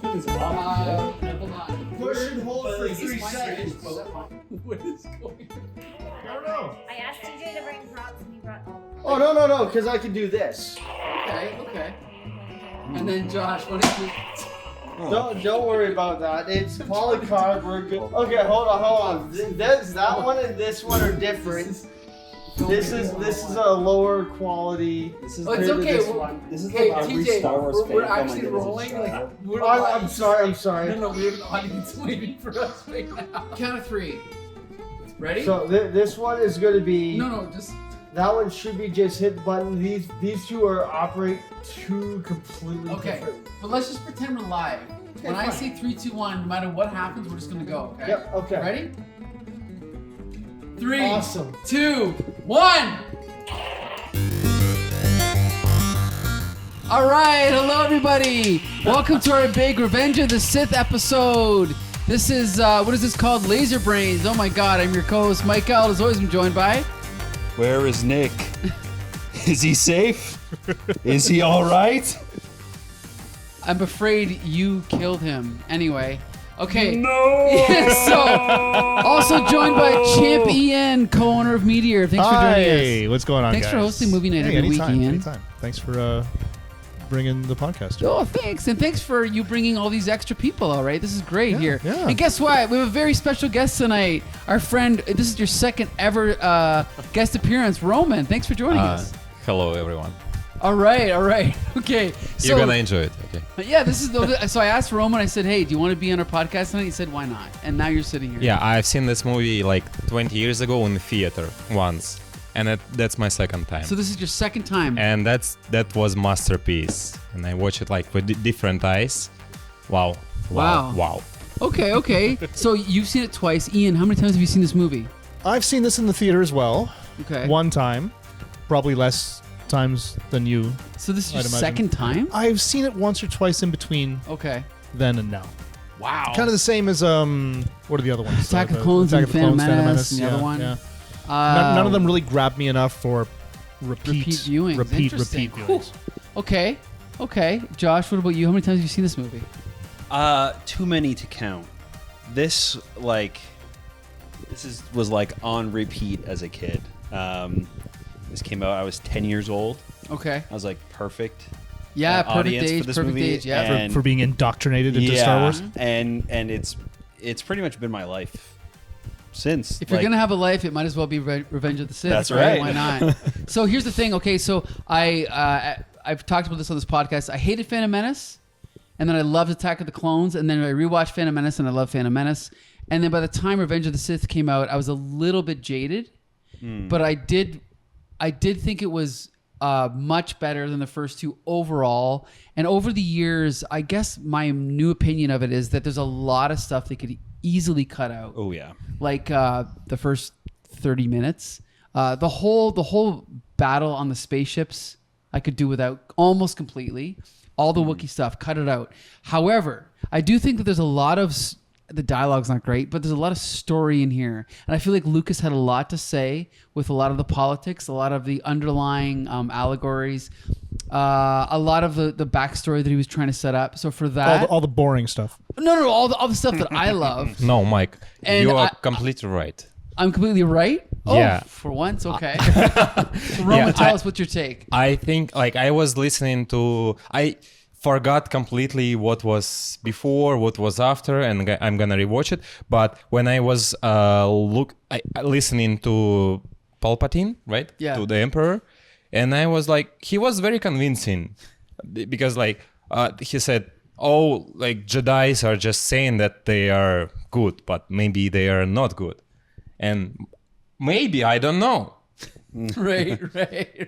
Hold on. Push and hold for 3 my seconds. What is going on? I don't know. I asked TJ to bring props and he brought all the props. Oh, no, because I can do this. Okay. And then Josh, what is it? Don't worry about that. It's polycarb. We're good. Okay, hold on. That one and this one are different. This is a lower quality. This is Oh, it's okay. This is Hey, the average TJ, Star Wars we're fan. Oh my actually goodness, rolling. it's Like, shut we're I'm sorry. No, we have an audience waiting for us right now. Count of 3. Ready? So this one is going to be. No, just. That one should be just hit the button. These two operate two completely Okay, different. but let's just pretend we're live. When I say 3, 2, 1, no matter what happens, we're just gonna go. Okay. Yep. Okay. Ready? 3, Awesome. 2, 1. All right, hello everybody. Welcome to our big Revenge of the Sith episode. This is what is this called? Laser Brains. Oh my God, I'm your co-host Mike L. As always, I'm joined by. Where is Nick? Is he safe? Is he all right? I'm afraid you killed him. Anyway, okay. No. So, also joined by Champ Ian, co-owner of Meteor. Thanks for joining us. Hey, what's going on, Thanks guys? for hosting Movie Night every week, anytime, Ian. anytime. Thanks for bringing the podcast. Oh, thanks. And thanks for you bringing all these extra people, all right? This is great here. yeah. And guess what? We have a very special guest tonight. Our friend, this is your second ever guest appearance, Roman. Thanks for joining us. Hello, everyone. All right. Okay. So, You're gonna enjoy it, okay? Yeah, this is so I asked Roman, I said, hey, do you want to be on our podcast tonight? He said, why not? And now you're sitting here. Yeah, I've seen this movie like 20 years ago in the theater once, and that's my second time. So this is your second time. And that was masterpiece, and I watched it like with different eyes. Wow. Okay. So you've seen it twice. Ian, how many times have you seen this movie? I've seen this in the theater as well. Okay. One time, probably less times than you. So this is your I'd imagine. second time? I've seen it once or twice in between Okay. then and now. Wow. Kind of the same as what are the other ones? Attack of The Clones Attack and of the Clones, Phantom Menace and the other yeah, one. Yeah. None of them really grabbed me enough for repeat viewings. Interesting. viewings. Okay. Josh, what about you? How many times have you seen this movie? Too many to count. This was like on repeat as a kid. This came out. I was 10 years old. Okay. I was like perfect. Yeah, perfect audience age. for this Perfect movie, age. Yeah. and- For being indoctrinated into Star Wars. and it's pretty much been my life since. If you're gonna have a life, it might as well be Revenge of the Sith. That's right. Why not? So here's the thing. Okay, so I've talked about this on this podcast. I hated Phantom Menace, and then I loved Attack of the Clones, and then I rewatched Phantom Menace, and I love Phantom Menace. And then by the time Revenge of the Sith came out, I was a little bit jaded, but I did think it was much better than the first two overall. And over the years, I guess my new opinion of it is that there's a lot of stuff they could easily cut out. Oh yeah. Like the first 30 minutes. The whole battle on the spaceships, I could do without almost completely. All the Wookiee stuff, cut it out. However, I do think that there's a lot of... The dialogue's not great, but there's a lot of story in here. And I feel like Lucas had a lot to say with a lot of the politics, a lot of the underlying allegories, a lot of the backstory that he was trying to set up. So for that... All the boring stuff. No, all the stuff that I love. No, Mike, And you are completely right. I'm completely right? Oh, Yeah. for once, okay. So Roman, tell us what's your take. I think like I was listening to I forgot completely what was before, what was after, and I'm gonna rewatch it. But when I was listening to Palpatine, right? Yeah. To the Emperor, and I was like, he was very convincing because like he said, oh, like Jedis are just saying that they are good, but maybe they are not good, and maybe I don't know. Right.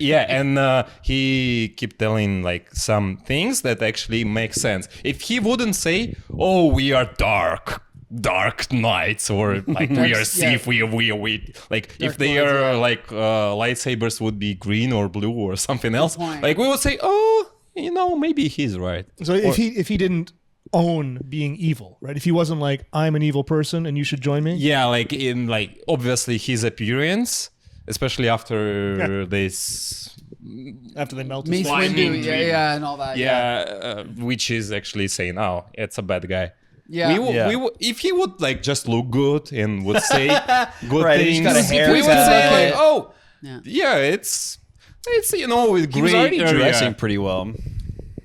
Yeah, and he kept telling like some things that actually make sense. If he wouldn't say, "Oh, we are dark knights," or like we are Sith, we like Dark if they Lords, are yeah. like lightsabers would be green or blue or something else, point. like we would say, "Oh, maybe he's right." So if he didn't own being evil, right? If he wasn't like, I'm an evil person and you should join me. Yeah, like in like obviously his appearance, especially after this After they melt his Mace flesh. Windu, yeah, and all that. which is actually saying, "Oh, it's a bad guy." Yeah. If he would like just look good and would say good Right, he's things, got a haircut. we would say like, "Oh, Yeah. it's with He was great already area." dressing pretty well.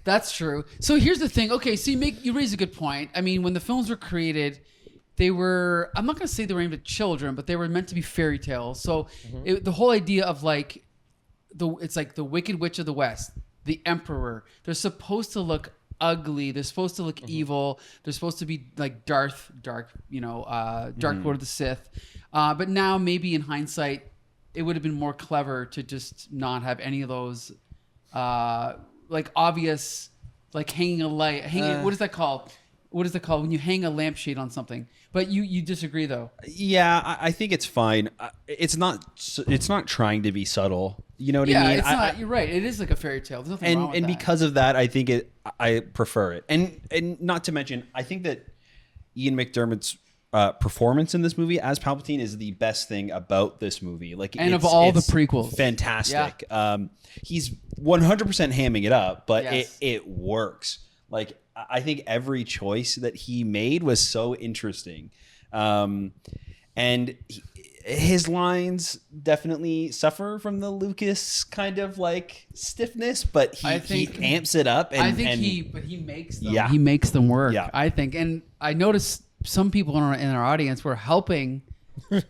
That's true. So here's the thing. Okay, so you raise a good point. I mean, when the films were created, they were, I'm not going to say they were aimed at children, but they were meant to be fairy tales. So the whole idea of like, it's like the Wicked Witch of the West, the Emperor, they're supposed to look ugly. They're supposed to look evil. They're supposed to be like Dark Lord of the Sith. But now maybe in hindsight, it would have been more clever to just not have any of those like obvious, like hanging a light. What is that called? What is it called when you hang a lampshade on something? But you disagree though. Yeah, I think it's fine. It's not trying to be subtle. You know what I mean? Yeah, it's not. You're right. It is like a fairy tale. There's nothing wrong with And that. because of that, I think I prefer it. And not to mention, I think that Ian McDermott's performance in this movie as Palpatine is the best thing about this movie. Like, And of all the prequels. fantastic. He's 100% hamming it up, but Yes. it works. Like, I think every choice that he made was so interesting. And his lines definitely suffer from the Lucas kind of like stiffness, but he amps it up. And, he makes them. Yeah. He makes them work. Yeah. I think, and I noticed some people in our audience were helping. We're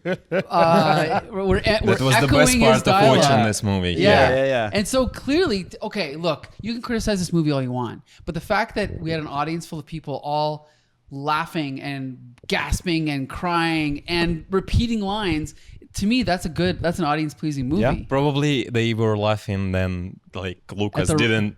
That was the best echoing his part of watching dialogue. this movie. Yeah. And so clearly, okay, look, you can criticize this movie all you want, but the fact that we had an audience full of people all laughing and gasping and crying and repeating lines, to me, that's an audience pleasing movie. Yeah. Probably they were laughing then, like Lucas At the- didn't.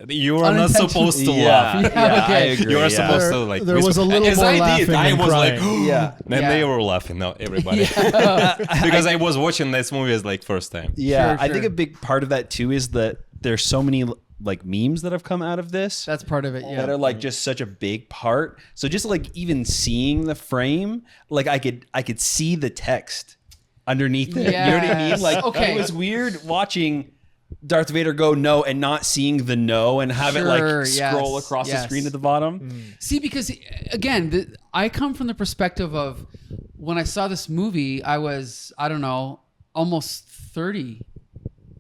You are not supposed to Yeah, laugh. yeah, okay. I agree. You are yeah. supposed to like. There was whisper. a little As more I laughing did, I than was like, crying. Yeah. Then Yeah. they were laughing. No, everybody. Because I was watching this movie as like first time. Yeah, Sure, I think sure. a big part of that too is that there's so many like memes that have come out of this That's part of it. Yeah. that are like just such a big part. So just like even seeing the frame, like I could see the text underneath it. You know what I mean? Yes. Like Okay. it was weird watching Darth Vader go no and not seeing the no and have it like Sure, scroll yes, across the yes. screen at the bottom. See, because again, I come from the perspective of when I saw this movie, I was, I don't know, almost 30.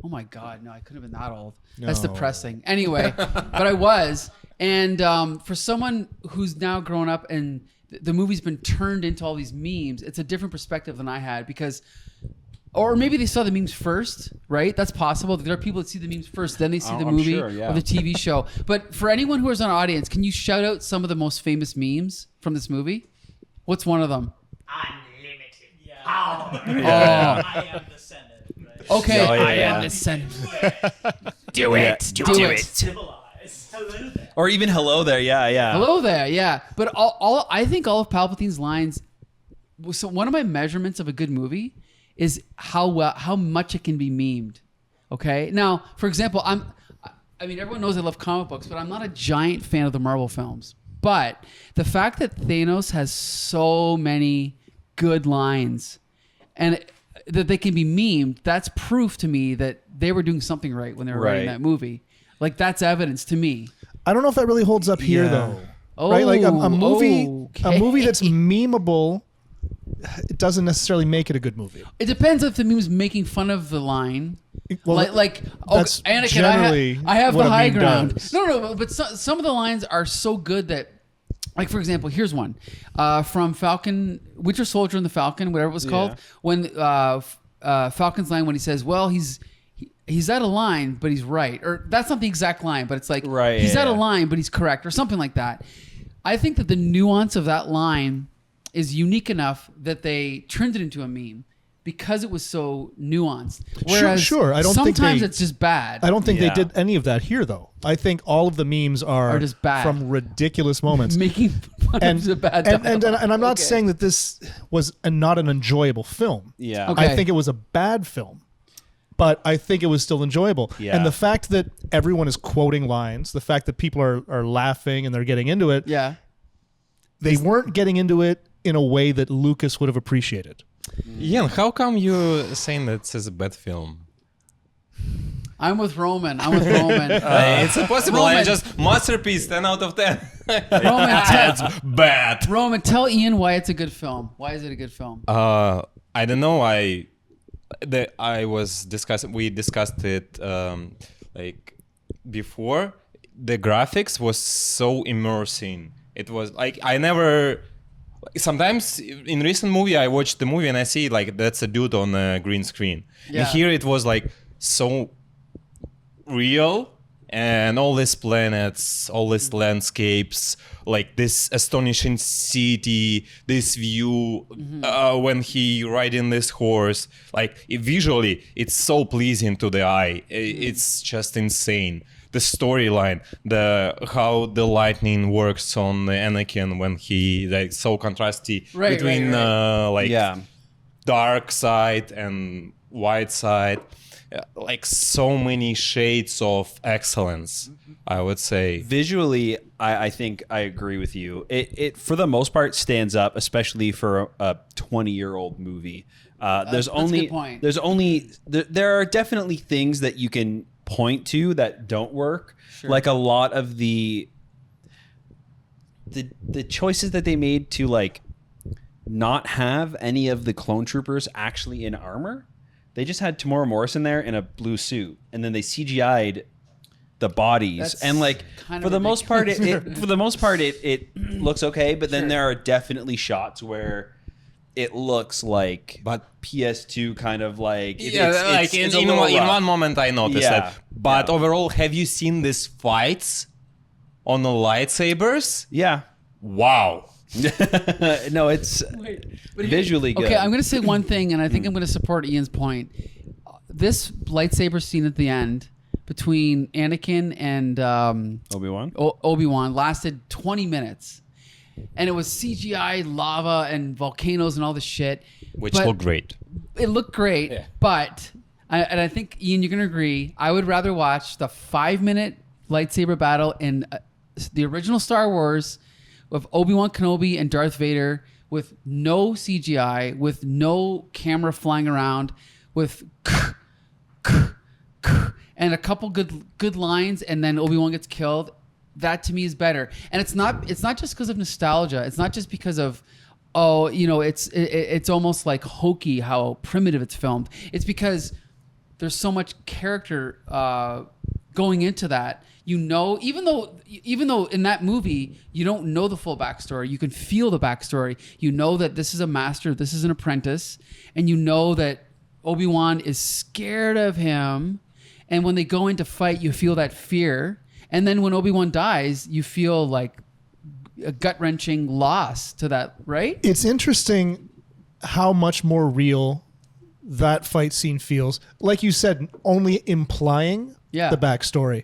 Oh my God, no, I couldn't have been that old. That's No. depressing. Anyway, but I was. And for someone who's now grown up and the movie's been turned into all these memes, it's a different perspective than I had because, or maybe they saw the memes first, right? That's possible. There are people that see the memes first, then they see the I'm movie sure, yeah. or the TV show. But for anyone who is on our audience, can you shout out some of the most famous memes from this movie? What's one of them? Unlimited power. Yeah. I am the Senate. Right? Okay, Oh, yeah, I yeah. am the Senate. Do it. Do it. Civilized. Hello there. Or even hello there. Yeah, yeah. Hello there, yeah. But all I think all of Palpatine's lines. So one of my measurements of a good movie is how much it can be memed. Okay, now for example, I mean everyone knows I love comic books, but I'm not a giant fan of the Marvel films. But the fact that Thanos has so many good lines and that they can be memed, that's proof to me that they were doing something right when they were writing Right. that movie. Like that's evidence to me. I don't know if that really holds up here Yeah. though. Right? Like a movie okay. that's memeable, it doesn't necessarily make it a good movie. It depends if the meme's making fun of the line. Well, like that's Anakin, generally I have what the a high meme ground. does. No, but some of the lines are so good that, like for example, here's one from Falcon, Winter Soldier and the Falcon, whatever it was called. When Falcon's line when he says, "Well, he's out of line, but he's right," or that's not the exact line, but it's like Right, he's yeah, out of yeah. line, but he's correct, or something like that. I think that the nuance of that line is unique enough that they turned it into a meme because it was so nuanced. Whereas sure. I don't think sometimes they- it's just bad. I don't think Yeah. they did any of that here though. I think all of the memes are just bad. from ridiculous moments. making fun and, of the bad and I'm not Okay. saying that this was not an enjoyable film. Yeah. Okay. I think it was a bad film, but I think it was still enjoyable. Yeah. And the fact that everyone is quoting lines, the fact that people are laughing and they're getting into it, Yeah. they weren't getting into it in a way that Lucas would have appreciated. Ian, how come you saying that it's a bad film? I'm with Roman. I'm with Roman. It's impossible. Roman. I just masterpiece 10 out of 10. Roman, That's bad. Roman, tell Ian why it's a good film. Why is it a good film? I don't know. We discussed it like before. The graphics was so immersing. It was like I never. Sometimes in recent movie I watch the movie and I see like that's a dude on a green screen. Yeah. And here it was like so real. And all these planets, all these landscapes, like this astonishing city, this view when he riding this horse, like visually, it's so pleasing to the eye. It's just insane. The storyline, how the lightning works on the Anakin when he like so contrasty between dark side and white side. Like so many shades of excellence, I would say. Visually, I think I agree with you. It for the most part stands up, especially for a 20-year-old movie. That's a good point. There are definitely things that you can point to that don't work. Sure. Like a lot of the choices that they made to like not have any of the clone troopers actually in armor. They just had Tamora Morrison there in a blue suit, and then they CGI'd the bodies. That's and like kind for of the most part, ridiculous. it looks okay. But then there are definitely shots where it looks like PS2 kind of like in one moment I noticed that. But overall, have you seen these fights on the lightsabers? Yeah. Wow. No, it's visually good. Okay, I'm going to say one thing, and I think I'm going to support Ian's point. This lightsaber scene at the end between Anakin and Obi-Wan lasted 20 minutes. And it was CGI, lava, and volcanoes and all this shit. Which looked great. It looked great, but I think, Ian, you're going to agree, I would rather watch the 5-minute lightsaber battle in the original Star Wars with Obi-Wan Kenobi and Darth Vader with no CGI, with no camera flying around, with and a couple good lines, and then Obi-Wan gets killed. That to me is better. And it's not just because of nostalgia. It's not just because of it's almost like hokey how primitive it's filmed. It's because there's so much character going into that. Even though in that movie you don't know the full backstory, you can feel the backstory. You know that this is a master, this is an apprentice, and you know that Obi-Wan is scared of him. And when they go into fight, you feel that fear. And then when Obi-Wan dies, you feel like a gut-wrenching loss to that, right? It's interesting how much more real that fight scene feels. Like you said, only implying the backstory.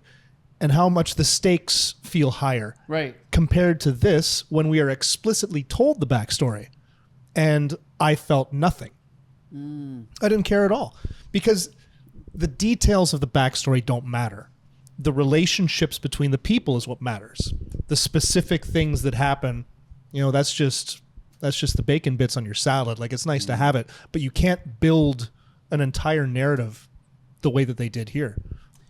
And how much the stakes feel higher. Right. Compared to this, when we are explicitly told the backstory. And I felt nothing. I didn't care at all. Because the details of the backstory don't matter. The relationships between the people is what matters. The specific things that happen, that's just the bacon bits on your salad. Like, it's nice to have it, but you can't build an entire narrative the way that they did here.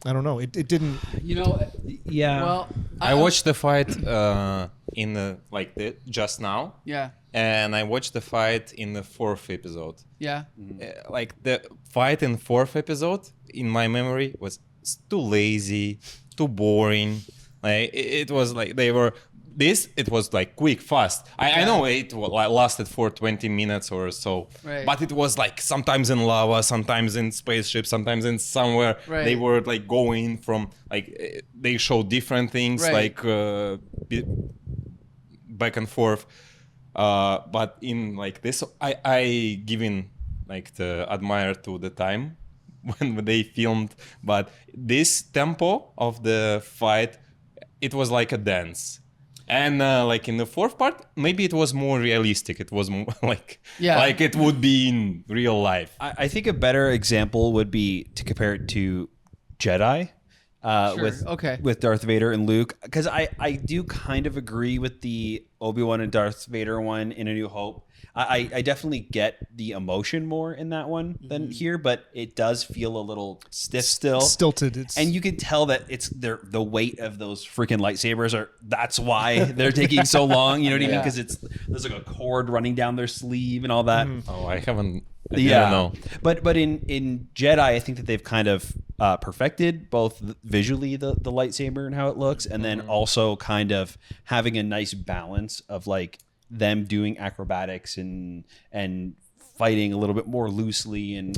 I don't know. It didn't. Yeah. Well, I watched the fight just now. Yeah. And I watched the fight in the 4th episode. Yeah. Like the fight in 4th episode, in my memory, was too lazy, too boring. Like it was like they were. It was like quick, fast. I know it lasted for 20 minutes or so, right. But it was like sometimes in lava, sometimes in spaceship, sometimes in somewhere. Right. They were like going from like they showed different things like back and forth. But in like this, I given like the admire to the time when they filmed. But this tempo of the fight, it was like a dance. And like in the 4th part, maybe it was more realistic. It was more like it would be in real life. I think a better example would be to compare it to Jedi. Sure, with okay. with Darth Vader and Luke, because I do kind of agree with the Obi-Wan and Darth Vader one in A New Hope. I definitely get the emotion more in that one than here, but it does feel a little stiff still. Stilted. It's, And you can tell that it's the weight of those freaking lightsabers that's why they're taking so long. You know what I mean? Yeah. Because there's like a cord running down their sleeve and all that. Oh, I didn't know. But in Jedi, I think that they've kind of perfected both visually the lightsaber and how it looks, and then also kind of having a nice balance of like them doing acrobatics and fighting a little bit more loosely and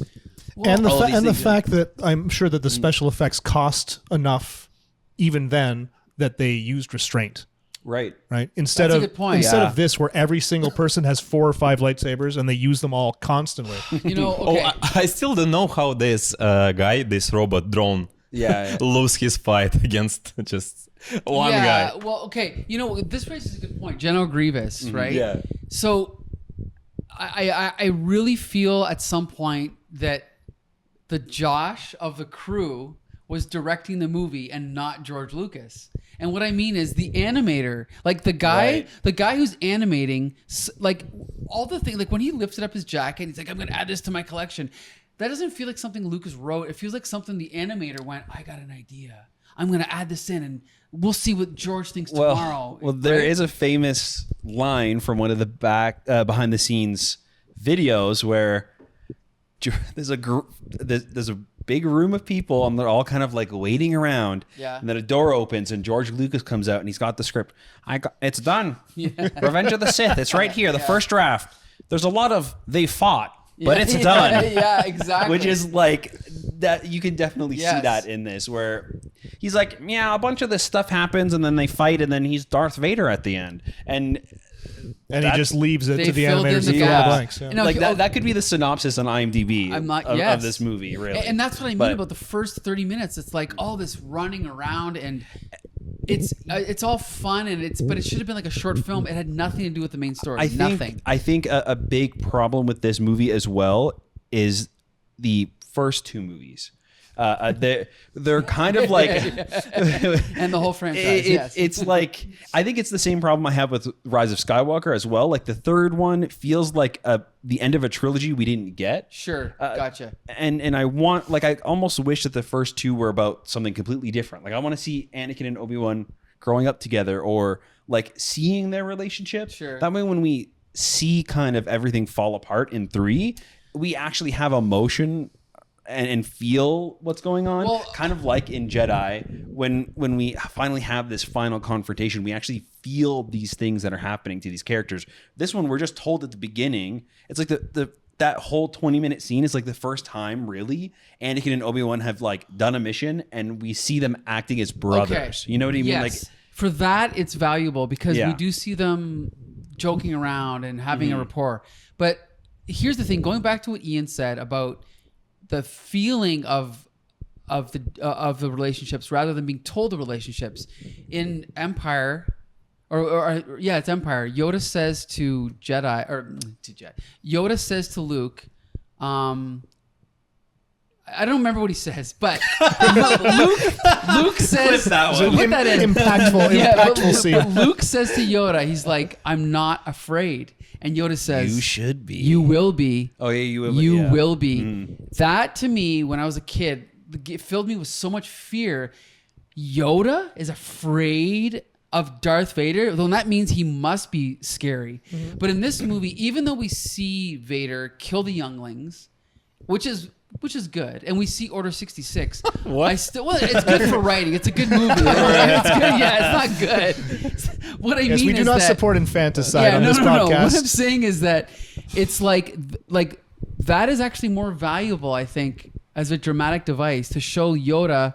all these the things. fact that I'm sure that the special effects cost enough even then that they used restraint. right. Instead That's a of good point. instead Yeah. of this where every single person has 4 or 5 lightsabers and they use them all constantly. You know, okay. Oh, I still don't know how this guy, this robot drone, Yeah. lose his fight against just one guy. Well, okay. You know, this raises a good point. General Grievous, right? Yeah. So I really feel at some point that the Josh of the crew was directing the movie and not George Lucas. And what I mean is the animator, like the guy who's animating, like all the things, like when he lifted up his jacket, he's like, I'm going to add this to my collection. That doesn't feel like something Lucas wrote. It feels like something the animator went, I got an idea. I'm going to add this in and we'll see what George thinks tomorrow. Well, there right? is a famous line from one of the behind the scenes videos where there's a big room of people and they're all kind of like waiting around. Yeah. And then a door opens and George Lucas comes out and he's got the script. It's done. Revenge of the Sith. It's right here. The first draft. There's a lot of they fought, but it's done. Yeah, exactly. Which is like that. You can definitely see Yes. that in this, where he's like, yeah, a bunch of this stuff happens, and then they fight, and then he's Darth Vader at the end, and And he just leaves it They to the filled in animators the to fill the gaps. blanks. Yeah. No, like okay, that could be the synopsis on IMDb of this movie, really. And that's what I mean But- about the first 30 minutes. It's like all this running around and it's all fun but it should have been like a short film. It had nothing to do with the main story. Nothing. I think a big problem with this movie as well is the first 2 movies. They're kind of like And the whole franchise. Yes. It's like I think it's the same problem I have with Rise of Skywalker as well. Like the third one feels like the end of a trilogy we didn't get. Sure. Gotcha. And I want I almost wish that the first 2 were about something completely different. Like I want to see Anakin and Obi-Wan growing up together, or like seeing their relationship. Sure. That way when we see kind of everything fall apart in 3, we actually have emotion and feel what's going on. Well, kind of like in Jedi, when we finally have this final confrontation, we actually feel these things that are happening to these characters. This one, we're just told at the beginning. It's like that whole 20-minute scene is like the first time really Anakin and Obi-Wan have like done a mission, and we see them acting as brothers. You know what I mean? Yes. Like for that, it's valuable because Yeah. we do see them joking around and having a rapport. But here's the thing: going back to what Ian said about the feeling of the relationships rather than being told the relationships in Empire, it's Empire. Yoda says to Yoda says to Luke, I don't remember what he says, but Luke says, that one. Put that in. Impactful scene. But Luke says to Yoda, he's like, I'm not afraid. And Yoda says, you should be. You will be. Oh yeah, you will. You yeah. will be. That to me, when I was a kid, it filled me with so much fear. Yoda is afraid of Darth Vader, though that means he must be scary. But in this movie, even though we see Vader kill the younglings, which is good, and we see Order 66. What? It's good for writing. It's a good movie. It's good. Yeah, it's not good. What I Yes, mean we do is not that, support infanticide on no, this no, no. podcast. What I'm saying is that it's like that is actually more valuable, I think, as a dramatic device to show Yoda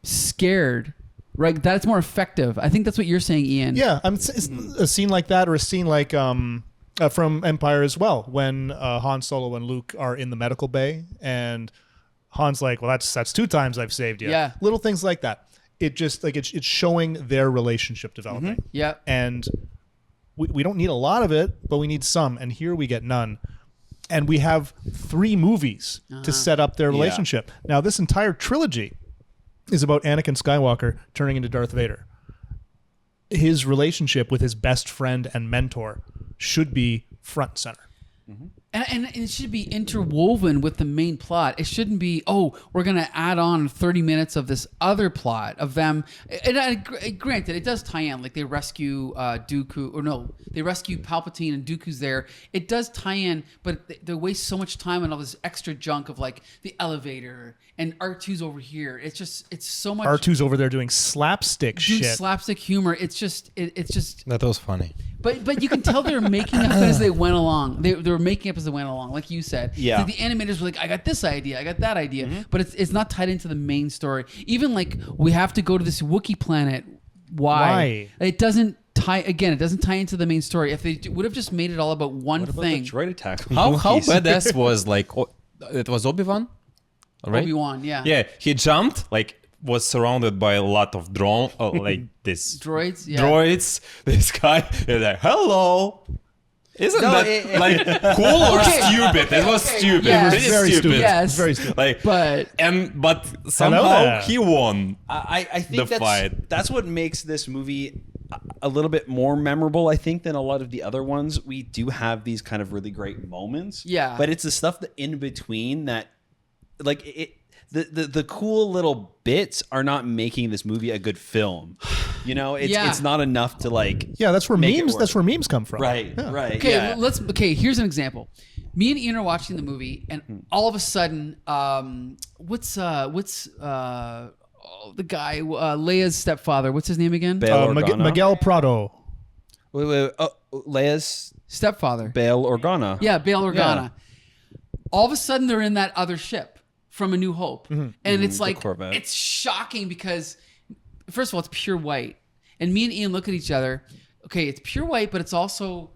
scared. Right, that's more effective. I think that's what you're saying, Ian. Yeah, it's a scene like that, or a scene like from Empire as well, when Han Solo and Luke are in the medical bay, and Han's like, "Well, that's 2 times I've saved you." Yeah. Little things like that. It just like it's showing their relationship developing. Yeah. And we don't need a lot of it, but we need some, and here we get none. And we have 3 movies to set up their relationship. Now, this entire trilogy is about Anakin Skywalker turning into Darth Vader. His relationship with his best friend and mentor should be front and center. And it should be interwoven with the main plot. It shouldn't be, oh, we're going to add on 30 minutes of this other plot of them. Granted, it does tie in. Like they rescue Dooku, or no, they rescue Palpatine and Dooku's there. It does tie in, but they waste so much time on all this extra junk of like the elevator and R2's over here. It's so much. R2's over there doing slapstick doing shit. slapstick humor. It's just. That was funny. But you can tell they were making up as they went along. They were making up as they went along, like you said. Yeah. Like the animators were like, I got this idea, I got that idea. But it's not tied into the main story. Even like we have to go to this Wookiee planet. Why? It doesn't tie into the main story. If they would have just made it all about one What about thing. the droid attack? How Wookiees? badass was like it was Obi-Wan, right? Obi-Wan, yeah. Yeah, he jumped like was surrounded by a lot of drone like this Droids, yeah. droids. This guy is like, hello. Isn't No, that like cool or Okay. stupid? It was stupid. yeah. It It was is very stupid. Yes. Very stupid. Like, But somehow there. he won. I think The fight. that's what makes this movie a little bit more memorable, I think, than a lot of the other ones. We do have these kind of really great moments. Yeah. But it's the stuff that in between that, like, the cool little bits are not making this movie a good film. You know, it's not enough to like. Yeah, that's where make it memes. work. That's where memes come from. Right. Yeah. Right. okay, yeah. here's an example. Me and Ian are watching the movie, and all of a sudden, what's the guy Leia's stepfather? What's his name again? Bail Organa. Miguel Prado. Wait. Oh, Leia's Stepfather. Bail Organa. Yeah, Bail Organa. All of a sudden, they're in that other ship from A New Hope, and it's like Corvette. it's shocking because first of all, it's pure white, and me and Ian look at each other. Okay, it's pure white, but it's also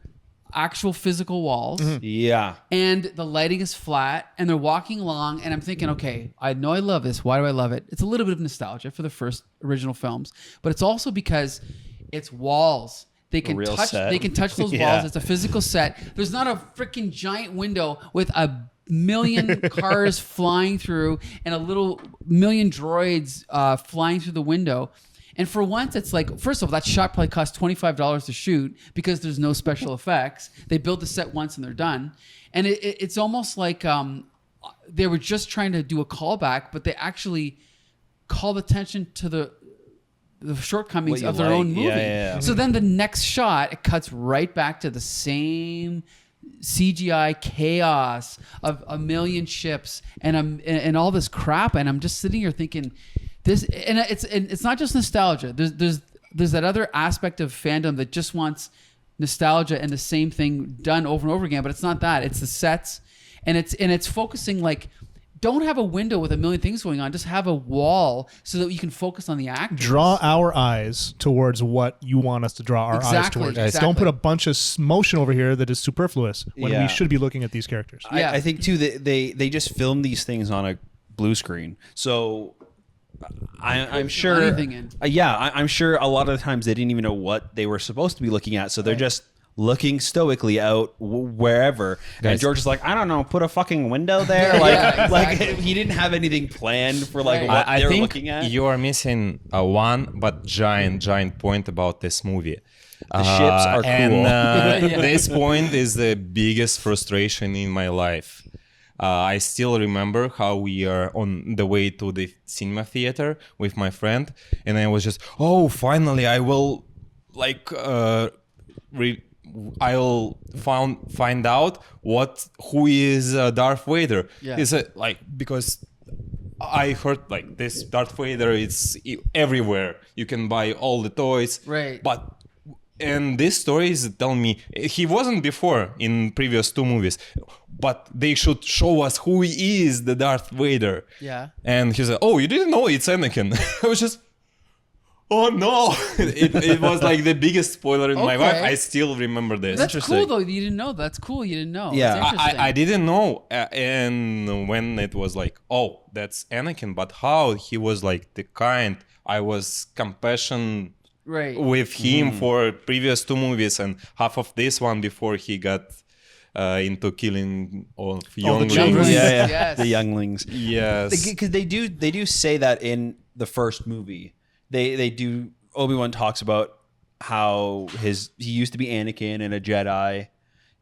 actual physical walls. Yeah. And the lighting is flat, and they're walking along, and I'm thinking, okay, I know I love this. Why do I love it? It's a little bit of nostalgia for the first original films, but it's also because it's walls. They can real touch. set. They can touch those Yeah. walls. It's a physical set. There's not a freaking giant window with a million cars flying through and a little million droids flying through the window. And for once, it's like, first of all, that shot probably cost $25 to shoot because there's no special effects. They build the set once and they're done. And it's almost like they were just trying to do a callback, but they actually called attention to the shortcomings What you of their like. own movie. Yeah. So then the next shot, it cuts right back to the same CGI chaos of a million ships and all this crap. And I'm just sitting here thinking, this, and it's not just nostalgia. There's that other aspect of fandom that just wants nostalgia and the same thing done over and over again. But it's not that. It's the sets, and it's focusing like. Don't have a window with a million things going on. Just have a wall so that you can focus on the actors. Draw our eyes towards what you want us to draw our eyes Exactly, towards. exactly. Don't put a bunch of motion over here that is superfluous when Yeah. we should be looking at these characters. Yeah. I think too that they just film these things on a blue screen. So I'm sure. anything in. I'm sure a lot of the times they didn't even know what they were supposed to be looking at. So they're just looking stoically out wherever. And Guys. George is like, I don't know, put a fucking window there. Yeah, Like exactly. he didn't have anything planned for like Right. what I they're think looking at. you are missing one but giant point about this movie. The ships are cool. And this point is the biggest frustration in my life. I still remember how we are on the way to the cinema theater with my friend, and I was just, oh, finally, I will like I'll find out who is Darth Vader. Yeah. Is it like because I heard like this Darth Vader it's everywhere. You can buy all the toys. Right. And this story is telling me he wasn't before in previous two movies, but they should show us who he is, the Darth Vader. Yeah. And he said, "Oh, you didn't know it's Anakin." I was just, "Oh no!" it was like the biggest spoiler in my Okay. life. I still remember this. That's cool though. You didn't know. That's cool. You didn't know. Yeah. That's interesting. I didn't know, and when it was like, "Oh, that's Anakin," but how he was like the kind. I was compassion. Right. With him for previous two movies and half of this one before he got into killing of younglings. children. yeah, Yes. the younglings. Yes. Because they do say that in the first movie. They do. Obi-Wan talks about how he used to be Anakin and a Jedi,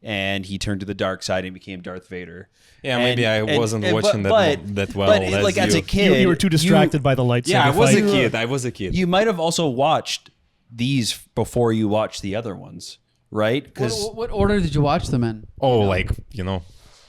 and he turned to the dark side and became Darth Vader. Yeah, maybe I wasn't watching that well. But as like as a you. kid, You were too distracted by the lightsaber. Yeah, I was fight. a kid. I was a kid. You might have also watched these before you watched the other ones, right? Because What order did you watch them in? Oh, like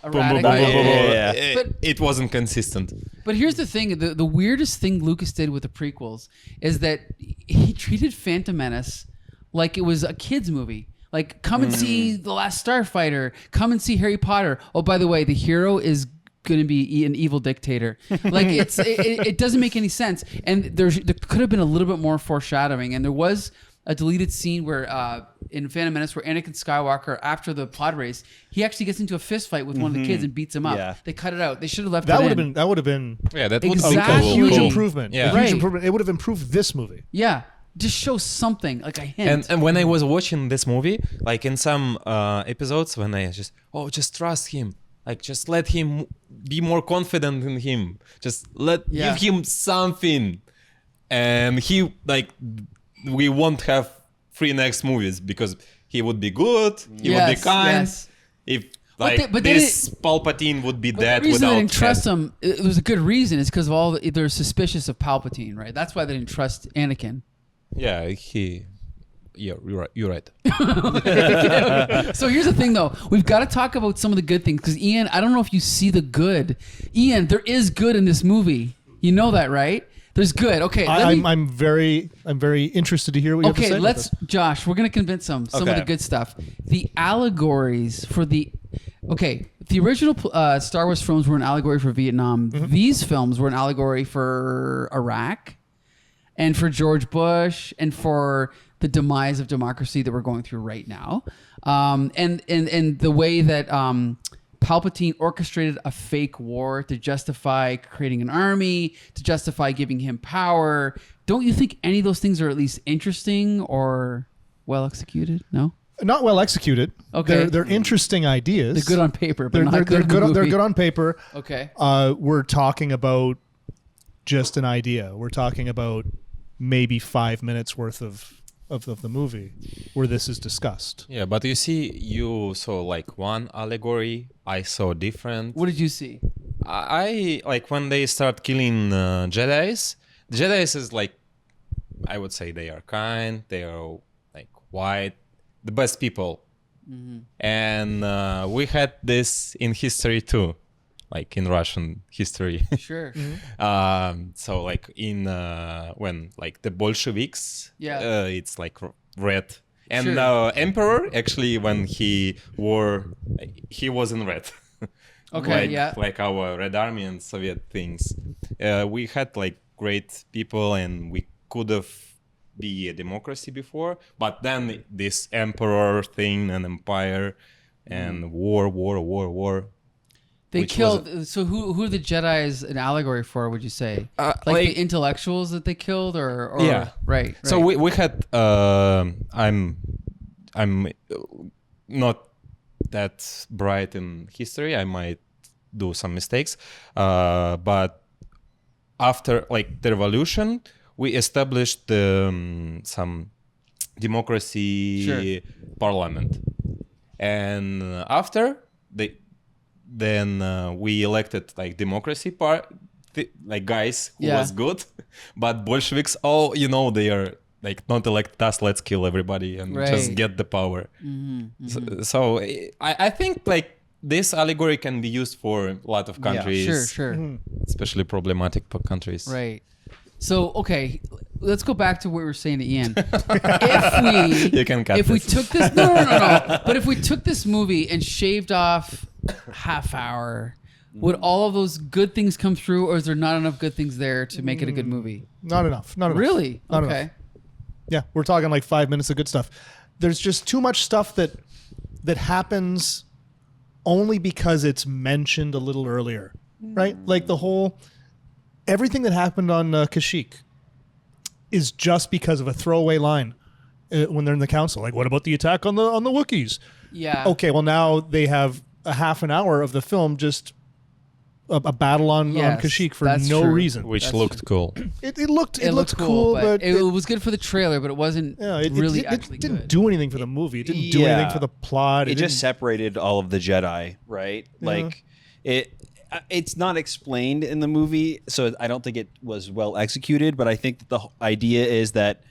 Erratic? yeah. But it wasn't consistent. But here's the thing: the weirdest thing Lucas did with the prequels is that he treated Phantom Menace like it was a kids movie. Like, come and see The Last Starfighter. Come and see Harry Potter. Oh, by the way, the hero is going to be an evil dictator. Like, it doesn't make any sense. And there could have been a little bit more foreshadowing. And there was a deleted scene where in Phantom Menace where Anakin Skywalker, after the pod race, he actually gets into a fist fight with one of the kids and beats him up. Yeah. They cut it out. They should have left That it would have in. been. That would have been Yeah, that would Exactly. be a huge Cool. improvement. Yeah. A huge Right. improvement. It would have improved this movie. Yeah. Just show something, like a hint. And when I was watching this movie, like in some episodes, when I just trust him, like just let him be more confident in him, just give him something, and he we won't have 3 next movies because he would be good, he would be kind. Yes. If but this Palpatine would be But dead the reason without they didn't trust head. him, it was a good reason. It's because of all they're suspicious of Palpatine, right? That's why they didn't trust Anakin. Yeah, you're right. You're right. So here's the thing, though. We've got to talk about some of the good things because Ian, I don't know if you see the good. Ian, there is good in this movie. You know that, right? There's good. Okay, I'm very interested to hear what you have to say. okay. about Let's, this. Josh. We're gonna convince some of Okay. the good stuff. The allegories for the. Okay, the original Star Wars films were an allegory for Vietnam. These films were an allegory for Iraq, and for George Bush, and for the demise of democracy that we're going through right now, and the way that Palpatine orchestrated a fake war to justify creating an army, to justify giving him power. Don't you think any of those things are at least interesting or well executed? No, Not well executed. Okay. They're interesting ideas. they're good on paper, but They're, not they're, good. they're in the good. They're movie. good on paper. Okay. We're talking about just an idea. We're talking about maybe 5 minutes worth of the movie where this is discussed. Yeah, but you see, you saw like one allegory. I saw different. What did you see? I like when they start killing Jedi's. The Jedi's is like, I would say they are kind. They are like white, the best people. And we had this in history too, like in Russian history. Sure. So like in when like the Bolsheviks, Yeah. it's like red. And Sure. Emperor actually when he was in red. Okay, like, yeah. like our Red Army and Soviet things. We had like great people and we could have be a democracy before, but then this emperor thing and empire and war. They which killed. So who are the Jedi's an allegory for? Would you say like the intellectuals that they killed, or Yeah. right? So we had I'm not that bright in history. I might do some mistakes, but after like the revolution, we established some democracy parliament, and after we elected like democracy like guys who was good, but Bolsheviks, they are like not elect us, let's kill everybody and just Right. get the power. So I think like this allegory can be used for a lot of countries, Sure. especially problematic countries. Right. So okay, let's go back to what we were saying to Ian. If we You can cut if we this. took this no, but if we took this movie and shaved off half hour, would all of those good things come through, or is there not enough good things there to make it a good movie? Not enough. Not enough. Really? Not Okay. enough. Yeah, we're talking like 5 minutes of good stuff. There's just too much stuff that happens only because it's mentioned a little earlier, right? Like everything that happened on Kashyyyk is just because of a throwaway line when they're in the council. Like, what about the attack on the Wookiees? Yeah. Okay, well now they have a half an hour of the film just a battle on Yes, Kashyyyk for that's no true. reason. Which That's looked cool. It looked looked cool, but it was good for the trailer, but it wasn't really it actually didn't good. do anything for the movie. It didn't do Yeah. anything for the plot. It just didn't- separated all of the Jedi, right? Like it's not explained in the movie, so I don't think it was well executed. But I think that the idea is that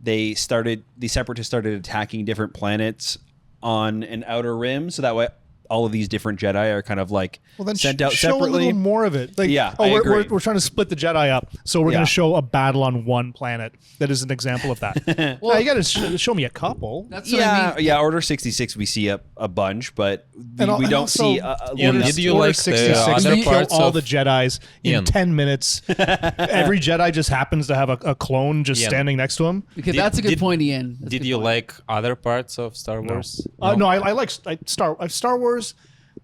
the Separatists started attacking different planets on an outer rim, so that way all of these different Jedi are kind of like sent out show separately. a little more of it. Like, Yeah, oh, I we're agree. trying to split the Jedi up, so we're Yeah. going to show a battle on one planet. That is an example of that. Well, you got to show me a couple. That's what I mean. Yeah. Order 66, we see a bunch, but we And don't also, see. Ian, did you like the 66 other you kill parts all of- the Jedis in Ian. 10 minutes. Every Jedi just happens to have a clone just Ian. standing next to him. Okay, Did- that's a good did- point, Ian. That's a Did good you point. like other parts of Star Wars? No, I like Star Wars.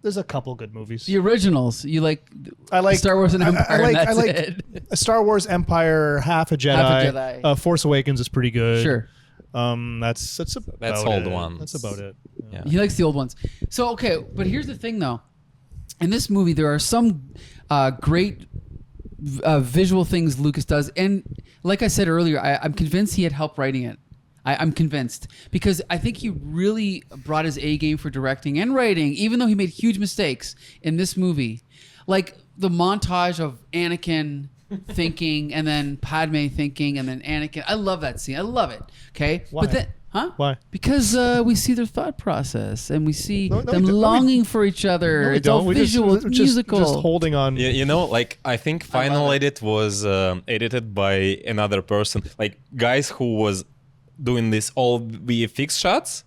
There's a couple good movies. the originals? You like? I like Star Wars and Empire. I like, and that's I like it. a Star Wars Empire, Half a Jedi. Jedi. Force Awakens is pretty good. Sure. That's about old it. ones. That's about it. Yeah. He likes the old ones. So okay, but here's the thing though. In this movie, there are some great visual things Lucas does, and like I said earlier, I'm convinced he had help writing it. I'm convinced because I think he really brought his A game for directing and writing, even though he made huge mistakes in this movie, like the montage of Anakin thinking and then Padme thinking and then Anakin. I love that scene. I love it. Okay, Why? but then. Huh? Why? Because we see their thought process and we see No, them we don't. longing for each other. No, we It's all don't. We visual. It's musical. Just holding on. You know, like I think final edit was edited by another person. Like guys who was doing this all VFX shots.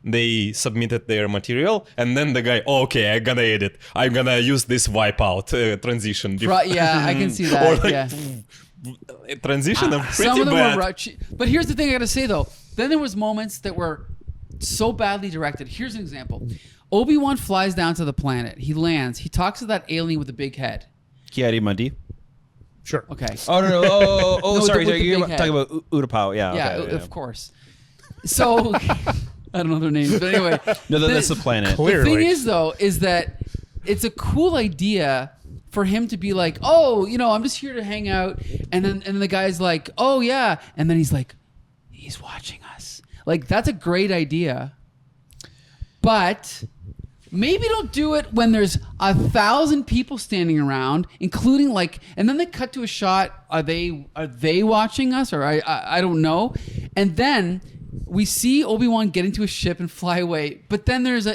They submitted their material, and then the guy, okay, I'm gonna edit. I'm gonna use this wipeout transition. Right, yeah, I can see that. Or like, yeah. transition. I'm pretty Some of them bad. were rough. But here's the thing I gotta say though. Then there was moments that were so badly directed. Here's an example. Obi-Wan flies down to the planet. He lands. He talks to that alien with the big head. Kiadi-Mundi. Sure. Okay. Oh no! Oh, No, sorry. with the You're big head. talking about Utapau. Yeah. Yeah, okay, of course. So I don't know their names, but anyway. No, that's the planet. Clearly. The thing is, though, is that it's a cool idea for him to be like, oh, I'm just here to hang out, and then the guy's like, oh yeah, and then he's like, he's watching us. Like that's a great idea, but maybe don't do it when there's 1,000 people standing around, including and then they cut to a shot. Are they watching us, or I don't know, and then we see Obi-Wan get into a ship and fly away, but then there's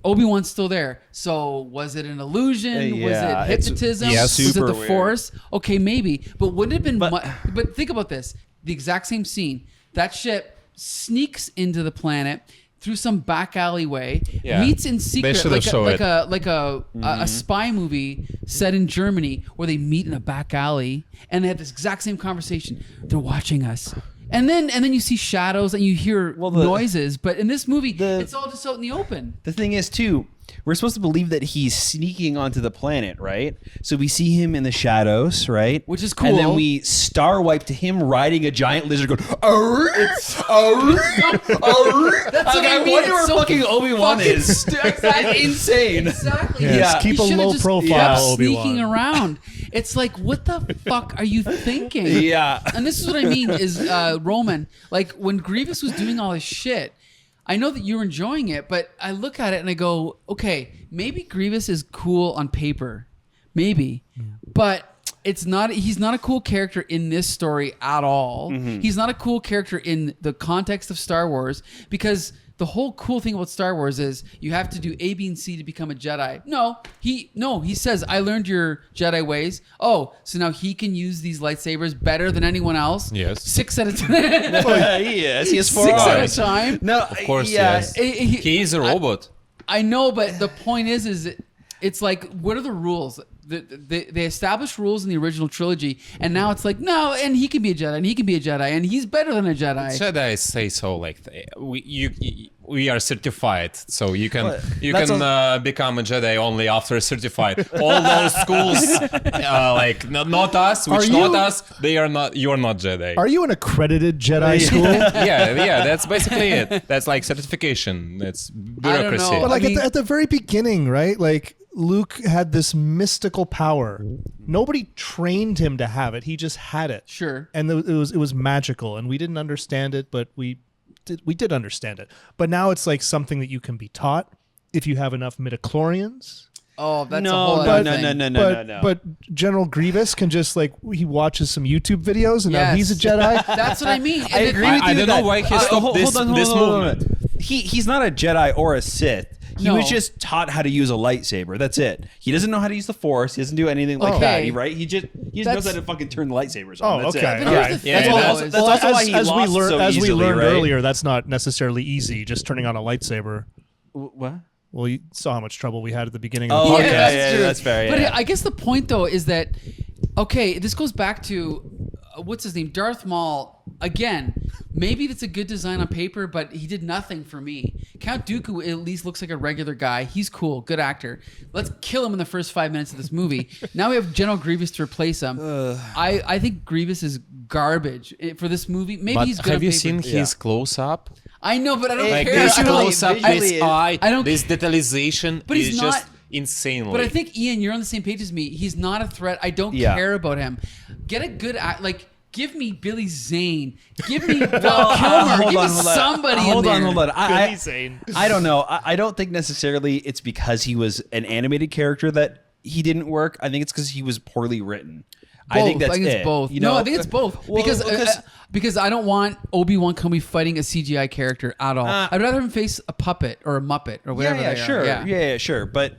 Obi-Wan's still there. So was it an illusion? Yeah, Was it it's- hypnotism? yeah, Was it super the weird. Force? Okay, maybe. But wouldn't it have been... But- But think about this. The exact same scene. That ship sneaks into the planet through some back alleyway, Yeah. meets in They secret, should have shown it. a spy movie set in Germany where they meet in a back alley and they have this exact same conversation. They're watching us. And then you see shadows and you hear noises, but in this movie, it's all just out in the open. The thing is, too, we're supposed to believe that he's sneaking onto the planet, right? So we see him in the shadows, right? Which is And then cool. we star wipe to him riding a giant lizard going, "Arr! Arr! Arr!" That's what I mean. wonder It's where so fucking Obi-Wan fucking is. Exactly. Insane. Exactly. Yes, Yeah. keep He a should've low just profile, kept Obi-Wan. sneaking around. It's like, what the fuck are you thinking? Yeah. And this is what I mean is Roman, like when Grievous was doing all this shit, I know that you're enjoying it, but I look at it and I go, okay, maybe Grievous is cool on paper. Maybe. But he's not a cool character in this story at all. He's not a cool character in the context of Star Wars because the whole cool thing about Star Wars is you have to do A, B, and C to become a Jedi. He says, I learned your Jedi ways. Oh, so now he can use these lightsabers better than anyone else? Yes. 6 at a time. Yes, he has 4 6 at a eyes. time. No, Of course, yeah. yes. He is a robot. I know, but the point is it's like, what are the rules? They established rules in the original trilogy, and now it's like, no, and he can be a Jedi, and he can be a Jedi, and he's better than a Jedi. Jedi say so. Like we are certified, so you can that's become a Jedi only after certified. All those schools, not us, which not us. They are not. You are not Jedi. Are you an accredited Jedi school? yeah. That's basically it. That's like certification. That's bureaucracy. know. But like I mean- at the very beginning, right? Like Luke had this mystical power. Nobody trained him to have it. He just had it. Sure. And it was magical, and we didn't understand it, but we did understand it. But now it's like something that you can be taught if you have enough midichlorians. Oh, that's a No, whole no, other no, thing. no. But General Grievous can just like he watches some YouTube videos and now Yes. he's a Jedi. That's what I mean. And I it- agree with you. I don't know that- why he stopped this movement. He's not a Jedi or a Sith. He No. was just taught how to use a lightsaber. That's it. He doesn't know how to use the Force. He doesn't do anything like that. Okay. Right? He just knows That's- how to fucking turn the lightsabers on. Oh, That's okay. it. But Yeah. here's the Yeah, thing, yeah. though, That's is- also why he lost so as we easily, learned right? earlier, that's not necessarily easy. Just turning on a lightsaber. What? Well, you saw how much trouble we had at the beginning of the Oh, podcast. okay. that's Yeah, true. that's fair, But yeah. I guess the point though is that okay, this goes back to what's his name, Darth Maul. Again, maybe that's a good design on paper, but he did nothing for me. Count Dooku at least looks like a regular guy. He's cool, good actor. Let's kill him in the first 5 minutes of this movie. Now we have General Grievous to replace him. I think Grievous is garbage for this movie. Maybe But he's good have on you paper. seen his close up? I know, but I don't Like care. this I don't- close up, visually, this eye, I don't- this detalization But he's is not- just insanely. But I think Ian, you're on the same page as me. He's not a threat. I don't Yeah. care about him. Get a good act. Like, give me Billy Zane. Give me Val Kilmer. Give me somebody Hold in on, there. hold on. Billy Zane. I don't know. I don't think necessarily it's because he was an animated character that he didn't work. I think it's because he was poorly written. I think that's it's it. both. You No, know? I think it's both Well, because I don't want Obi-Wan Kenobi fighting a CGI character at all. I'd rather him face a puppet or a Muppet or whatever. yeah, they are. sure. Yeah. Yeah, sure. But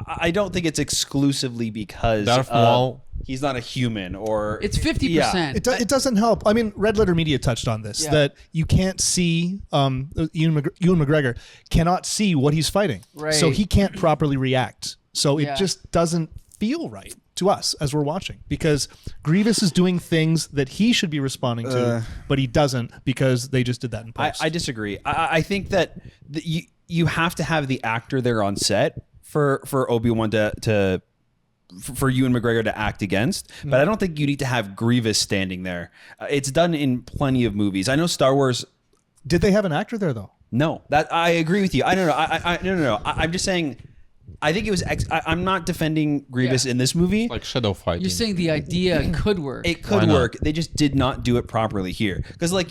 I don't think it's exclusively because Darth Maul. he's not a human or It's 50%. It doesn't help. I mean, Red Letter Media touched on this, Yeah. that you can't see, Ewan McGregor cannot see what he's fighting. Right. So he can't properly react. So Yeah. it just doesn't feel right to us as we're watching, because Grievous is doing things that he should be responding to, but he doesn't because they just did that in post. I disagree. I think that you have to have the actor there on set for Obi-Wan for Ewan McGregor to act against, but I don't think you need to have Grievous standing there. It's done in plenty of movies. I know Star Wars. Did they have an actor there though? No, that I agree with you. I don't know. No. I'm just saying. I think it was. I'm not defending Grievous Yeah. in this movie. like shadow fighting. You're saying the idea could work. It could Why not? work. They just did not do it properly here. Because like,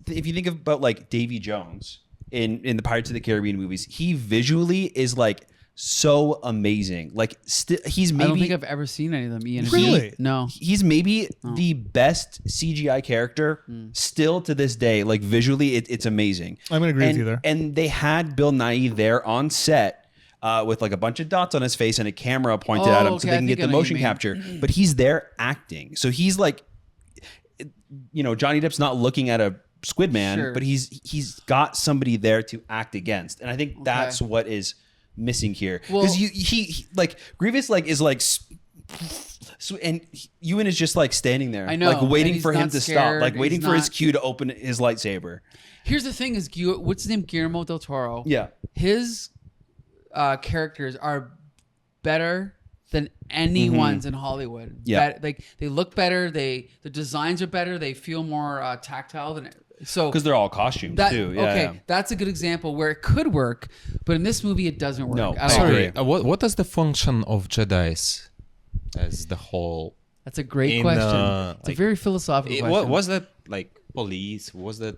if you think about like Davy Jones in the Pirates of the Caribbean movies, he visually is like so amazing. Like he's I don't think maybe I've ever seen any of them. Ian, have Really? you? No. he's maybe the best CGI character still to this day. Like visually, it's amazing. I'm gonna agree with And- you there. And they had Bill Nighy there on set. With like a bunch of dots on his face and a camera pointed at him so okay, they I can think get I the know what motion you mean. capture. But he's there acting. So he's like, Johnny Depp's not looking at a Squid Man, Sure. but he's got somebody there to act against. And I think that's what is missing here. Well- Because he like Grievous like is like and Ewan is just like standing there, I know, like and waiting he's for him not to stop, scared, like waiting he's for his not- cue to open his lightsaber. Here's the thing: is what's his name? Guillermo del Toro. Yeah. His characters are better than anyone's in Hollywood. Yeah. Like they look better. The designs are better. They feel more tactile than so. Because they're all costumes That, too. Yeah, okay, yeah. that's a good example where it could work, but in this movie it doesn't work. No, at all. Sorry, what is the function of Jedi's as the whole? That's a great In, question. It's a like, very philosophical question. What was that like? Police? Was that?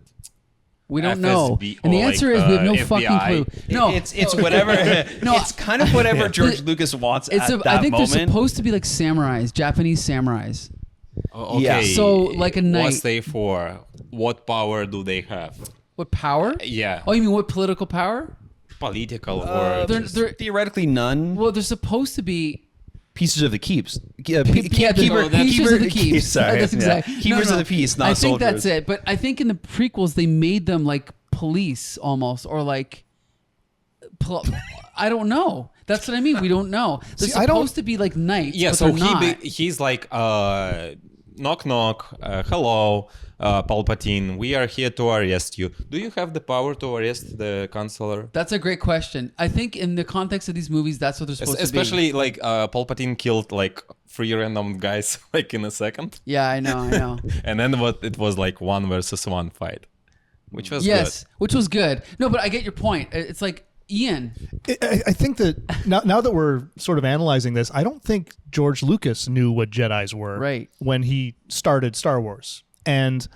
We don't know. FSB And the or, answer like, is we have no FBI? fucking clue. No, It's whatever. No, it's kind of whatever George Yeah. Lucas wants it's at that I think moment. they're supposed to be like samurais, Japanese samurais. Okay. Yeah. So, like a knight. What's they for? What power do they have? What power? Yeah. Oh, you mean what political power? Political or They're Theoretically, none. well, they're supposed to be. Pieces of the keeps. Yeah, they're pieces of the keeps. Sorry, That's exactly. Keepers of the peace, not I think soldiers. that's it. But I think in the prequels they made them like police almost, or like. I don't know. That's what I mean. We don't know. They're See, I don't- supposed to be like knights. yeah. but So they're not. he's like knock knock. Hello, Palpatine. We are here to arrest you. Do you have the power to arrest the Chancellor? That's a great question. I think in the context of these movies, that's what they're supposed to be. Especially like Palpatine killed like 3 random guys like in a second, Yeah, I know. and then it was like 1 versus 1 fight, which was Yes, which was good. No, but I get your point. It's like Ian. I think that now that we're sort of analyzing this, I don't think George Lucas knew what Jedis were Right. when he started Star Wars. And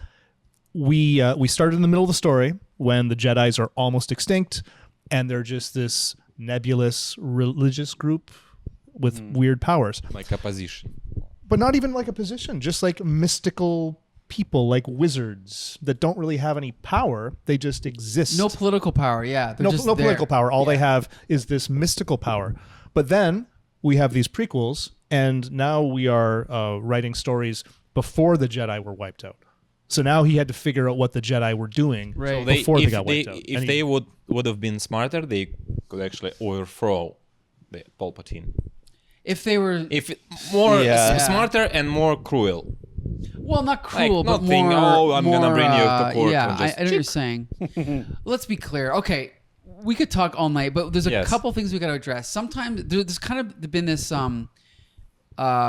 we started in the middle of the story when the Jedis are almost extinct, and they're just this nebulous religious group with weird powers. Like a position. But not even like a position, just like mystical people, like wizards that don't really have any power. They just exist. No political power. Yeah. They're no just political there. power. All they have is this mystical power. But then we have these prequels, and now we are writing stories before the Jedi were wiped out. So now he had to figure out what the Jedi were doing Right. before they got wiped out. If they would have been smarter, they could actually overthrow the Palpatine. If they were, If more Yeah. smarter and more cruel. well, not cruel, Like, but not more. think, "Oh, I'm gonna bring you to court Yeah, and just I know what you're saying. Let's be clear. Okay, we could talk all night, but there's a Yes. couple things we got to address. Sometimes there's kind of been this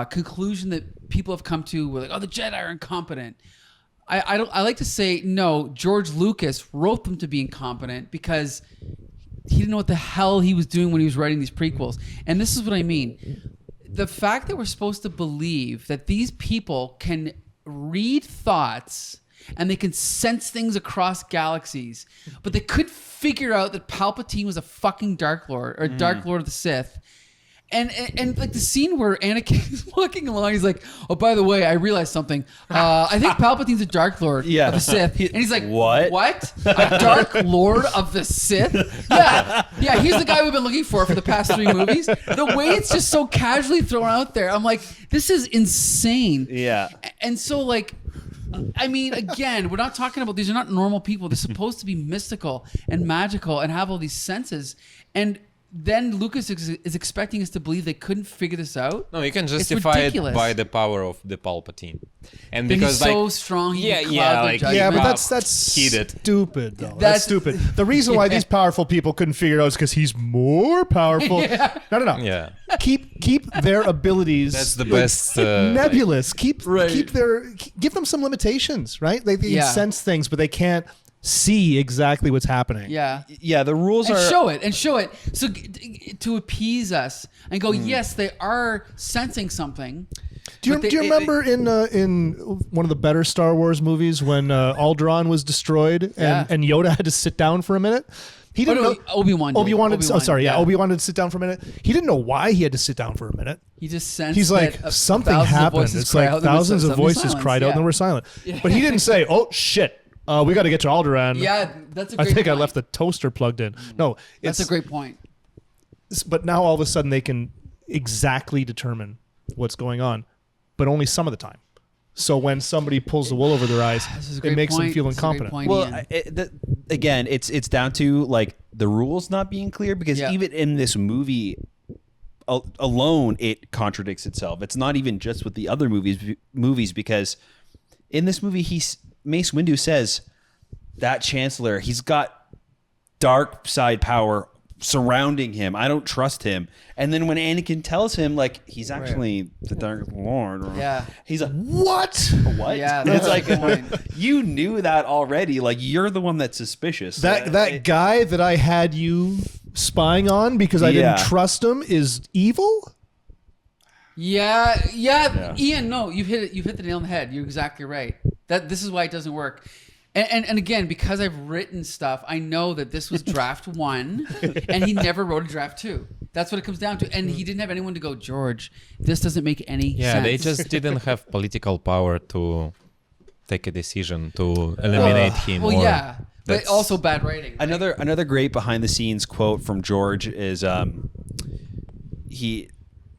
conclusion that people have come to, where like, oh, the Jedi are incompetent. I like to say no. George Lucas wrote them to be incompetent because he didn't know what the hell he was doing when he was writing these prequels. And this is what I mean. The fact that we're supposed to believe that these people can read thoughts and they can sense things across galaxies, but they could figure out that Palpatine was a fucking Dark Lord or Dark Lord of the Sith. And like the scene where Anakin is walking along, he's like, "Oh, by the way, I realized something. I think Palpatine's a Dark Lord of the Sith." And he's like, What? What? A Dark Lord of the Sith? Yeah. He's the guy we've been looking for the past 3 movies. The way it's just so casually thrown out there, I'm like, this is insane. Yeah. And so, like, I mean, again, we're not talking about, these are not normal people. They're supposed to be mystical and magical and have all these senses. And then Lucas is expecting us to believe they couldn't figure this out. No, you can It's justify it ridiculous. by the power of the Palpatine. And That because he's so strong, he can cloud their judgment. Yeah, but Wow. that's Heated. stupid, though. That's That's- stupid. The reason why these powerful people couldn't figure it out is because he's more powerful. Yeah. No. Yeah. Keep their abilities. That's the best. nebulous. Keep give them some limitations, right? They can Yeah. sense things, but they can't see exactly what's happening. Yeah. Yeah, the rules And are show it. So to appease us and go, yes, they are sensing something. Do you but remember in one of the better Star Wars movies when Alderaan was destroyed and Yoda had to sit down for a minute? He didn't know. Obi-Wan did. Obi-Wan. Yeah. Obi-Wan had to sit down for a minute. He didn't know why he had to sit down for a minute. He just sensed He's like, that something thousands of happened. voices It's cry like out, and then thousands of suddenly voices silence. cried out and then we're silent. But he didn't say, "Oh shit, we got to get to Alderaan." Yeah, that's a I great think I point. left the toaster plugged in. No, That's a great point. But now all of a sudden they can exactly determine what's going on, but only some of the time. So when somebody pulls the wool over their eyes, This is a it great makes them point. feel This is a great incompetent. point, well, Ian. again, it's down to like the rules not being clear because Yeah. even in this movie alone, it contradicts itself. It's not even just with the other movies because in this movie, Mace Windu says that Chancellor, he's got dark side power surrounding him. I don't trust him. And then when Anakin tells him like he's actually the Dark Lord, Yeah. he's like, What? what? Yeah, And that's it's a like good point. you knew that already. Like you're the one that's suspicious. That guy that I had you spying on because I Yeah. didn't trust him is evil? Yeah, Ian, no, you've hit it. You've hit the nail on the head. You're exactly right. This is why it doesn't work. And again, because I've written stuff, I know that this was draft 1, and he never wrote a draft 2. That's what it comes down to. And he didn't have anyone to go, George, this doesn't make any sense. Yeah, they just didn't have political power to take a decision to eliminate him. Well, or yeah, but that's- also bad writing. right? another great behind the scenes quote from George is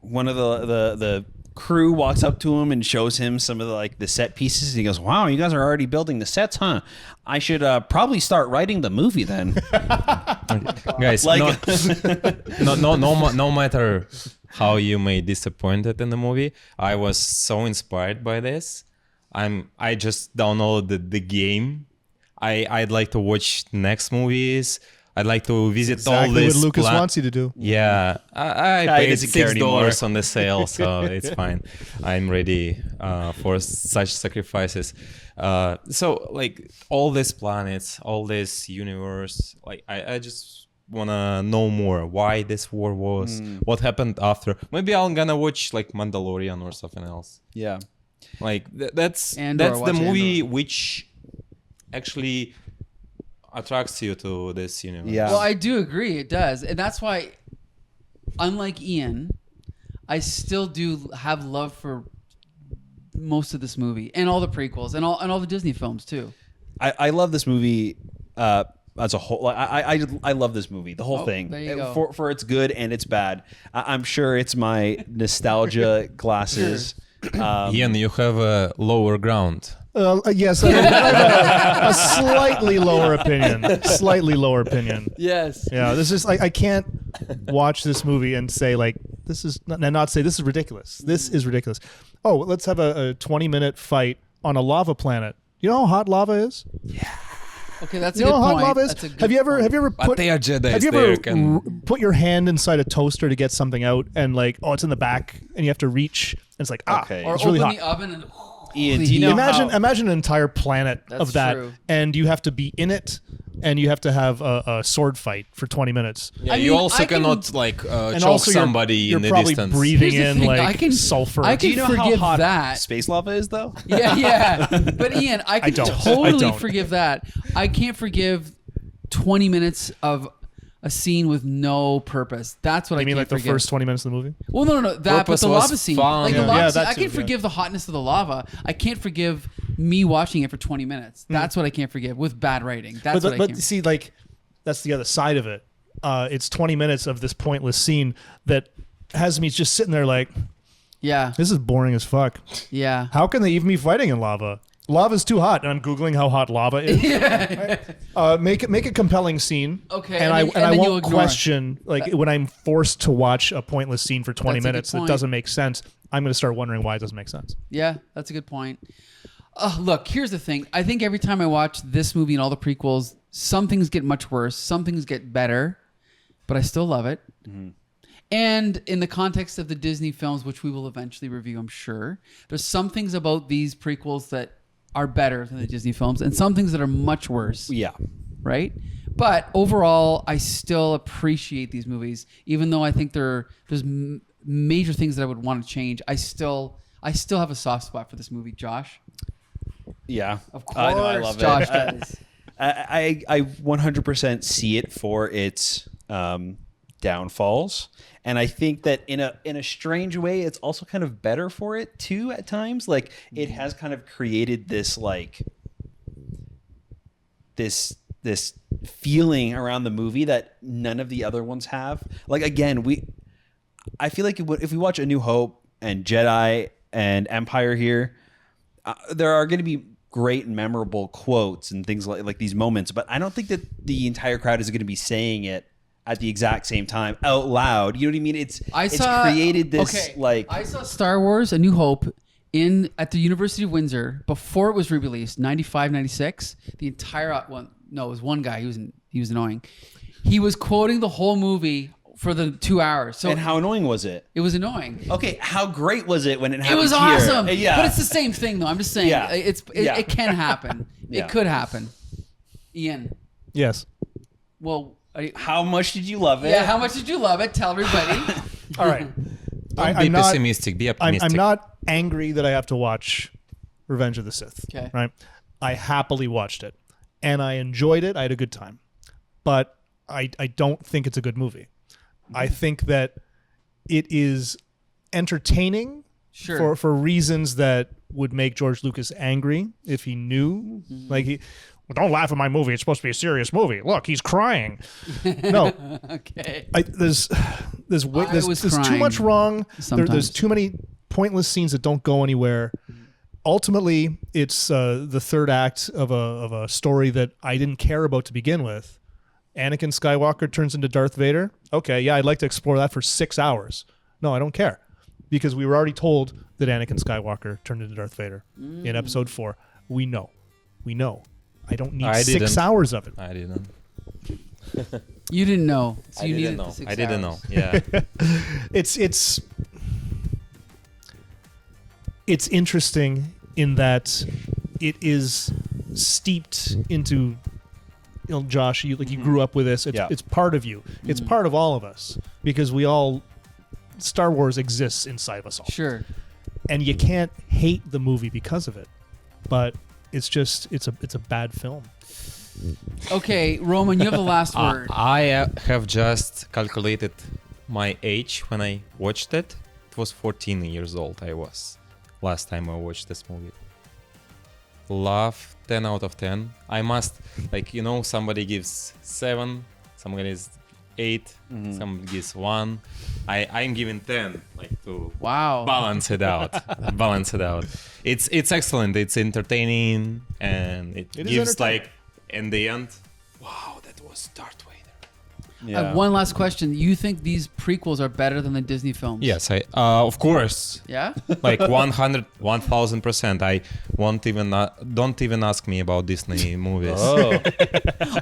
one of the crew walks up to him and shows him some of the set pieces and he goes, "Wow, you guys are already building the sets, huh? I should probably start writing the movie then." guys, Like no matter how you may disappointed in the movie, I was so inspired by this. I just downloaded the game. I'd like to watch next movies. I'd like to visit all Exactly this what Lucas wants you to do. Yeah, I He paid doesn't care anymore. $6 on the sale, so it's fine. I'm ready for such sacrifices. So like all these planets, all this universe, like I just wanna know more why this war was, what happened after. Maybe I'm gonna watch like Mandalorian or something else. Yeah. Like that's Andor, the watch movie Andor. which actually attracts you to this universe. Yeah. Well, I do agree. It does, and that's why, unlike Ian, I still do have love for most of this movie and all the prequels and all the Disney films too. I love this movie as a whole. I love this movie, the whole thing, there you go. for its good and its bad. I'm sure it's my nostalgia glasses. Ian, you have a lower ground. Yes, I have a slightly lower opinion. Slightly lower opinion. Yes. Yeah, this is like I can't watch this movie and say like this is not say this is ridiculous. This is ridiculous. Oh, let's have a 20-minute fight on a lava planet. You know how hot lava is? Okay, that's You a know good how hot point. lava is? That's a good Have you ever point. But put they are Jedis. have you They ever can. put your hand inside a toaster to get something out and like it's in the back and you have to reach and it's like Okay. Or it's really open hot. the oven and Ian, do you know Imagine an entire planet That's of that, true. and you have to be in it, and you have to have a sword fight for 20 minutes. Yeah, I you mean, also I can- cannot like And choke also somebody you're in the probably distance. breathing Here's the in thing, like sulfur. I Do can you know how forgive hot that. space lava is, though? Yeah. But Ian, I can don't. I totally don't. forgive that. I can't forgive 20 minutes of a scene with no purpose. That's what I You mean can't like the forgive. first 20 minutes of the movie? Well, no. That, but Purpose the was lava scene. fun. Like Yeah. the lava Yeah, scene, that I too, can yeah. forgive the hotness of the lava. I can't forgive me watching it for 20 minutes. That's what I can't forgive with bad writing. That's what I But can't. see, like that's the other side of it. It's 20 minutes of this pointless scene that has me just sitting there like, Yeah. this is boring as fuck. Yeah. How can they even be fighting in lava? Lava's too hot, and I'm googling how hot lava is. Make a compelling scene. Okay, and and I then- and then you'll won't ignore it. question like when I'm forced to watch a pointless scene for 20 That's a good minutes that point. doesn't make sense. I'm going to start wondering why it doesn't make sense. Yeah, that's a good point. Look, here's the thing. I think every time I watch this movie and all the prequels, some things get much worse, some things get better, but I still love it. And in the context of the Disney films, which we will eventually review, I'm sure, there's some things about these prequels that are better than the Disney films, and some things that are much worse. Yeah. Right? But overall, I still appreciate these movies, even though I think there's major things that I would want to change. I still have a soft spot for this movie, Josh. Yeah. Of course, I know, I love Josh it. does. I 100% see it for its downfalls, and I think that in a strange way, it's also kind of better for it too. At times, like it has kind of created this like this feeling around the movie that none of the other ones have. Like again, I feel like if we watch A New Hope and Jedi and Empire here, there are going to be great and memorable quotes and things like these moments, but I don't think that the entire crowd is going to be saying it at the exact same time out loud. You know what I mean? It's created this I saw Star Wars: A New Hope at the University of Windsor before it was re-released, 95, 96. The entire it was one guy. He was annoying. He was quoting the whole movie for the 2 hours. So and how annoying was it? it was annoying. Okay, how great was it when it It happened? was here? awesome. Yeah, But it's the same thing, though. I'm just saying, Yeah. it can happen. Yeah. It could happen. Ian, Yes. well, how much did you love it? yeah. How much did you love it? Tell everybody. All right. Don't be I'm not- pessimistic. Be optimistic. I'm not angry that I have to watch Revenge of the Sith. Okay. Right. I happily watched it, and I enjoyed it. I had a good time, but I don't think it's a good movie. I think that it is entertaining Sure. for reasons that would make George Lucas angry if he knew. Like well, don't laugh at my movie. It's supposed to be a serious movie. Look, he's crying. No, Okay. there's was too crying much wrong. There's sometimes. too many pointless scenes that don't go anywhere. Ultimately, it's the third act of a story that I didn't care about to begin with. Anakin Skywalker turns into Darth Vader. Okay, yeah, I'd like to explore that for 6 hours. No, I don't care, because we were already told that Anakin Skywalker turned into Darth Vader in Episode 4. We know. I don't need I 6 didn't. hours of it. I didn't. You didn't know, so you needed know. the 6 I didn't know. hours. Yeah. It's interesting in that it is steeped into Josh, you grew up with this. It's part of you. It's part of all of us because Star Wars exists inside of us all. Sure. And you can't hate the movie because of it, but it's a bad film. Okay, Roman, you have the last word. I have just calculated my age when I watched it. It was 14 years old I was last time I watched this movie. Love, 10 out of 10. I must, somebody gives 7, somebody gives 8, somebody gives 1. I'm giving 10, to balance it out. It's excellent. It's entertaining, and it gives in the end, wow, that was Darth Vader. Yeah. One last question. You think these prequels are better than the Disney films? Yes, of course. Yeah? 1000%. I won't even don't even ask me about Disney movies. Oh,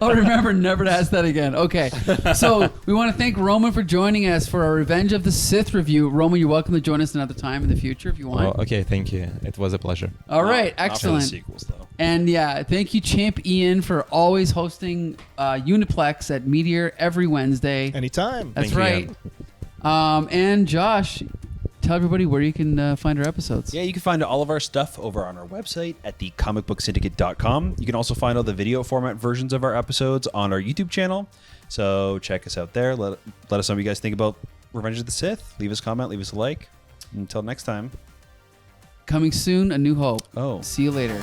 remember never to ask that again. Okay. So we want to thank Roman for joining us for our Revenge of the Sith review. Roman, you're welcome to join us another time in the future if you want. Okay, thank you. It was a pleasure. All right, Not for the excellent. sequels, though. And thank you, Champ Ian, for always hosting Uniplex at Meteor every Wednesday. Anytime. That's Thank you, right. And Josh, tell everybody where you can find our episodes. Yeah, you can find all of our stuff over on our website at thecomicbooksyndicate.com. You can also find all the video format versions of our episodes on our YouTube channel. So check us out there. Let us know what you guys think about Revenge of the Sith. Leave us a comment, leave us a like. Until next time. Coming soon, A New Hope. Oh. See you later.